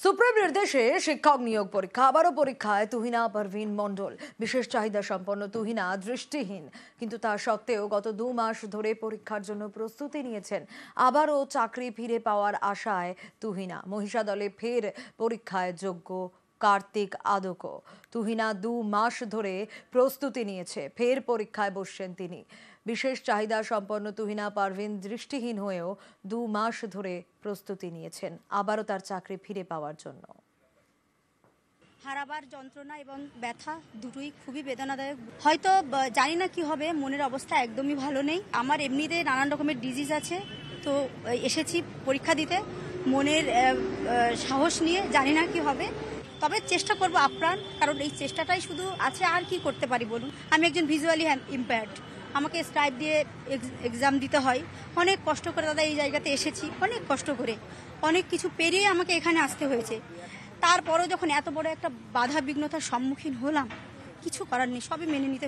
Supreme নির্দেশে শিক্ষক নিয়োগ পরীক্ষা আবারও পরীক্ষায় তুহিনা পারভিন মণ্ডল। বিশেষ চাহিদা সম্পন্ন তুহিনা দৃষ্টিহীন, কিন্তু তা সত্ত্বেও গত 2 মাস ধরে পরীক্ষার জন্য প্রস্তুতি নিয়েছেন। আবারও চাকরি ফিরে পাওয়ার আশায় তুহিনা। মহিষাদলে ফের পরীক্ষায় যোগ্য কার্তিক আদকো। তুহিনা 2 মাস ধরে প্রস্তুতি নিয়েছে, ফের পরীক্ষায় বসছেন তিনি। বিশেষ চাহিদা সম্পন্ন তুহিনা পারভিন দৃষ্টিহীন হয়েও 2 মাস ধরে প্রস্তুতি নিয়েছেন আবারও তার চাকরি ফিরে পাওয়ার জন্য। হারাবার যন্ত্রণা এবং ব্যথা দুটোই খুবই বেদনাদায়ক। হয়তো জানি না কি হবে, মনের অবস্থা একদমই ভালো নেই। আমার এমনিতে নানান রকমের ডিজিজ আছে, তো এসেছি পরীক্ষা দিতে মনের সাহস নিয়ে। জানি না কি হবে, তবে চেষ্টা করব আপ্রাণ, কারণ এই চেষ্টাটাই শুধু আছে। আর কি করতে পারি বলুন? আমি একজন ভিজুয়ালি ইম্পেয়ার্ড, আমাকে স্ক্রাইব দিয়ে এক্সাম দিতে হয়। অনেক কষ্ট করে দাদা এই জায়গাতে এসেছি, অনেক কষ্ট করে, অনেক কিছু পেরিয়ে আমাকে এখানে আসতে হয়েছে। তারপরেও যখন এত বড় একটা বাধা বিঘ্নতার সম্মুখীন হলাম, কিছু করার নেই, সবই মেনে নিতে